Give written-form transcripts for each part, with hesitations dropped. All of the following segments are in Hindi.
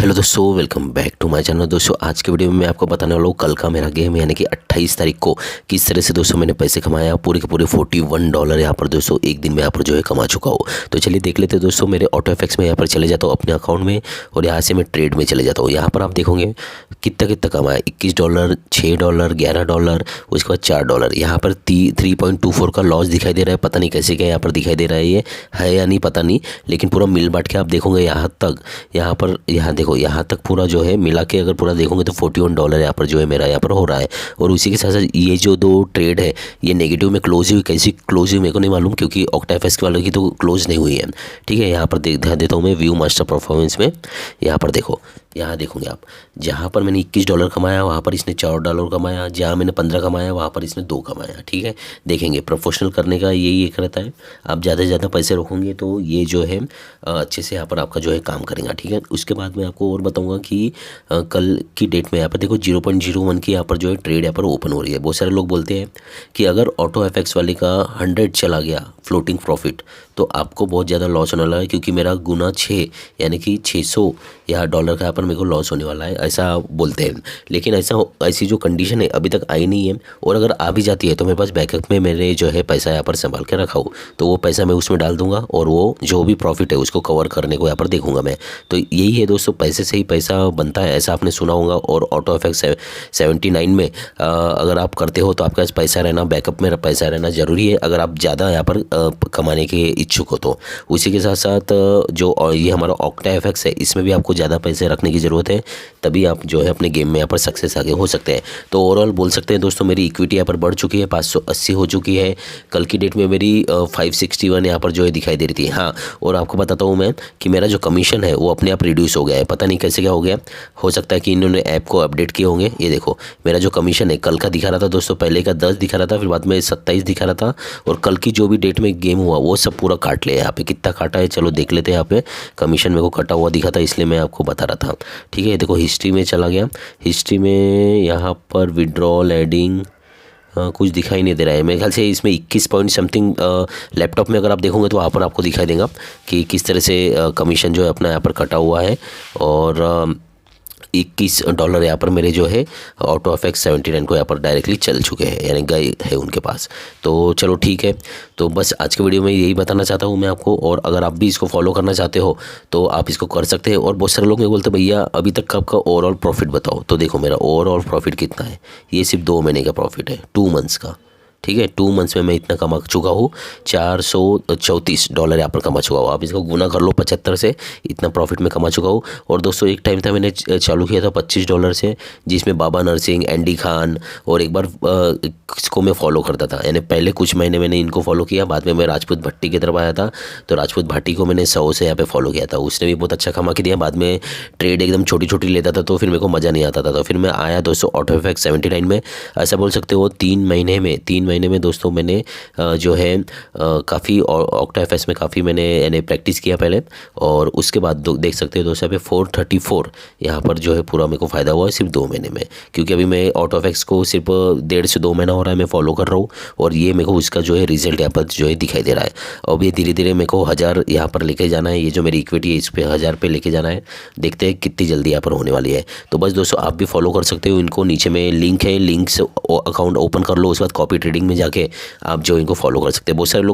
हेलो दोस्तों, welcome back to my channel. दोस्तों आज के वीडियो में मैं आपको बताने वाला हूँ कल का मेरा गेम यानी कि 28 तारीख को किस तरह से दोस्तों मैंने पैसे कमाया। पूरे के पूरे $41 यहाँ पर दोस्तों एक दिन में यहाँ पर जो है कमा चुका हूँ। तो चलिए देख लेते हैं दोस्तों। मेरे ऑटोफैक्स में यहाँ पर चले जाता हूँ अपने अकाउंट में और यहाँ से मैं ट्रेड में चले जाता हूँ। यहाँ पर आप देखोगे कितना कितना कमाया, $21, $6, $11, उसके बाद $4। यहाँ पर 3.24 का लॉस दिखाई दे रहा है। पता नहीं कैसे क्या यहाँ पर दिखाई दे रहा है, ये है या नहीं पता नहीं, लेकिन पूरा मिल बांट के आप देखोगे यहाँ तक, यहाँ पर यहाँ देखो यहाँ तक पूरा जो है मिला के अगर पूरा देखोगे तो $41 यहाँ पर जो है मेरा यहाँ पर हो रहा है। और उसी के साथ साथ ये जो दो ट्रेड है ये नेगेटिव में क्लोज हुई, कैसी क्लोज हुई मेरे को नहीं मालूम, क्योंकि octafx वालों की तो क्लोज नहीं हुई है। ठीक है, यहाँ पर ध्यान देता हूँ मैं व्यू मास्टर परफॉर्मेंस में। यहाँ पर देखो, यहाँ देखोगे आप, जहाँ पर मैंने $21 कमाया वहाँ पर इसने $4 कमाया, जहाँ मैंने 15 कमाया वहाँ पर इसने 2 कमाया। ठीक है, देखेंगे प्रोफेशनल करने का यही एक रहता है। आप ज़्यादा से ज़्यादा पैसे रखोगे तो ये जो है अच्छे से यहाँ पर आपका जो है काम करेगा। ठीक है, उसके बाद मैं आपको और बताऊँगा कि कल की डेट में यहाँ पर देखो 0.01 की यहाँ पर जो है ट्रेड यहाँ पर ओपन हो रही है। बहुत सारे लोग बोलते हैं कि अगर autofx वाले का 100 चला गया फ्लोटिंग प्रॉफिट तो आपको बहुत ज़्यादा लॉस होने वाला है, क्योंकि मेरा गुना 6 यानी कि 600 या डॉलर का यहाँ पर मेरे को लॉस होने वाला है, ऐसा बोलते हैं। लेकिन ऐसी जो कंडीशन है अभी तक आई नहीं है, और अगर आ भी जाती है तो मेरे पास बैकअप में मेरे जो है पैसा यहाँ पर संभाल के रखा हो, तो वो पैसा मैं उसमें डाल दूंगा और वो जो भी प्रॉफिट है उसको कवर करने को यहाँ पर देखूंगा मैं। तो यही है दोस्तों, पैसे से ही पैसा बनता है, ऐसा आपने सुना होगा। और autofx79 में अगर आप करते हो तो आपके पास पैसा रहना, बैकअप में पैसा रहना ज़रूरी है, अगर आप ज़्यादा यहाँ पर कमाने के इच्छुक हो तो। उसी के साथ साथ जो ये हमारा octafx है इसमें भी आपको ज़्यादा पैसे रखने की ज़रूरत है, तभी आप जो है अपने गेम में यहाँ पर सक्सेस आगे हो सकते हैं। तो ओवरऑल बोल सकते हैं दोस्तों मेरी इक्विटी यहाँ पर बढ़ चुकी है, 580 हो चुकी है। कल की डेट में मेरी 561 यहाँ पर जो है दिखाई दे रही थी। हाँ, और आपको बताता हूँ मैं कि मेरा जो कमीशन है वो अपने आप रिड्यूस हो गया है, पता नहीं कैसे क्या हो गया। हो सकता है कि इन्होंने ऐप को अपडेट किए होंगे। ये देखो मेरा जो कमीशन है कल का दिखा रहा था दोस्तों, पहले का 10 दिखा रहा था, फिर बाद में 27 दिखा रहा था, और कल की जो भी डेट में गेम हुआ वो सब पूरा काट लिया। यहाँ पे कितना काटा है चलो देख लेते हैं। यहाँ पे कमीशन मेरे को कटा हुआ दिखा था, इसलिए मैं आपको बता रहा था। ठीक है, देखो हिस्ट्री में चला गया, हिस्ट्री में यहाँ पर विड्रॉल एडिंग कुछ दिखाई नहीं दे रहा है। मेरे ख्याल से इसमें 21 पॉइंट समथिंग लैपटॉप में अगर आप देखोगे तो वहाँ पर आपको दिखाई देगा कि किस तरह से कमीशन जो है अपना यहाँ पर कटा हुआ है। और $21 यहाँ पर मेरे जो है autofx79 को यहाँ पर डायरेक्टली चल चुके हैं, यानी गए है उनके पास। तो चलो ठीक है, तो बस आज के वीडियो में यही बताना चाहता हूँ मैं आपको। और अगर आप भी इसको फॉलो करना चाहते हो तो आप इसको कर सकते हैं। और बहुत सारे लोग मुझे बोलते हैं भैया अभी तक का आपका ओवरऑल प्रॉफिट बताओ। तो देखो मेरा ओवरऑल प्रॉफिट कितना है, ये सिर्फ 2 महीने का प्रॉफिट है, 2 मंथ्स का। ठीक है, 2 मंथ्स में मैं इतना कमा चुका हूँ, $434 यहाँ पर कमा चुका हूँ। आप इसको गुना कर लो 75 से, इतना प्रॉफिट में कमा चुका हूँ। और दोस्तों एक टाइम था मैंने चालू किया था $25 से, जिसमें बाबा नरसिंह, एंडी खान और एक बार इसको मैं फॉलो करता था। यानी पहले कुछ महीने मैंने इनको फॉलो किया, बाद में मैं राजपूत भट्टी की तरफ आया था, तो राजपूत भट्टी को मैंने 100 से यहाँ पे फॉलो किया था, उसने भी बहुत अच्छा कमा के दिया। बाद में ट्रेड एकदम छोटी छोटी लेता था तो फिर मेरे को मज़ा नहीं आता था, तो फिर मैं आया दोस्तों autofx79 में। ऐसा बोल सकते हो 3 महीने में दोस्तों मैंने जो है काफ़ी octafx में काफ़ी मैंने यानी प्रैक्टिस किया पहले, और उसके बाद देख सकते हो दोस्तों यहाँ पे 434 यहाँ पर जो है पूरा मेरे को फ़ायदा हुआ है सिर्फ 2 महीने में। क्योंकि अभी मैं autofx को सिर्फ 1.5 से 2 महीना हो रहा है मैं फॉलो कर रहा हूँ, और ये मेरे को उसका जो है रिजल्ट यहाँ पर जो है दिखाई दे रहा है। अब ये धीरे धीरे मेरे को 1000 यहाँ पर लेके जाना है, ये जो मेरी इक्विटी है इस पर 1000 पे लेके जाना है। देखते हैं कितनी जल्दी यहाँ पर होने वाली है। तो बस दोस्तों आप भी फॉलो कर सकते हो इनको, नीचे में लिंक है, लिंक से अकाउंट ओपन कर लो, उसके बाद कॉपी ट्रेडिंग में जाके आप जो इनको फॉलो कर सकते हैं। बहुत सारे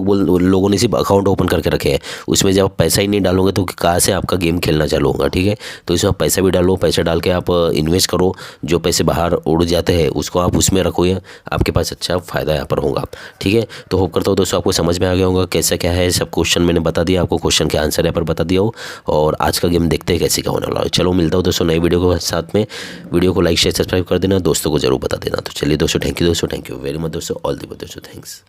लोगों ने सिर्फ अकाउंट ओपन करके रखे हैं, उसमें जब आप पैसा ही नहीं डालोगे तो कहाँ से आपका गेम खेलना चालू होगा। ठीक है, तो इसमें आप पैसा भी डालो, पैसा डाल के आप इन्वेस्ट करो, जो पैसे बाहर उड़ जाते हैं उसको आप उसमें रखो, आपके पास अच्छा फ़ायदा यहाँ पर होगा। ठीक है, तो होप करता हूँ दोस्तों आपको समझ में आ गया होगा कैसा क्या है। सब क्वेश्चन मैंने बता दिया आपको, क्वेश्चन के आंसर यहाँ पर बता दिया हो, और आज का गेम देखते हैं कैसे क्या होने वाला है। चलो मिलता हूँ दोस्तों नई वीडियो के साथ में। वीडियो को लाइक शेयर सब्सक्राइब कर देना, दोस्तों को जरूर बता देना। तो चलिए दोस्तों, थैंक यू दोस्तों, थैंक यू वेरी मच दोस्तों, ऑल द बेस्ट दोस्तों, थैंक्स।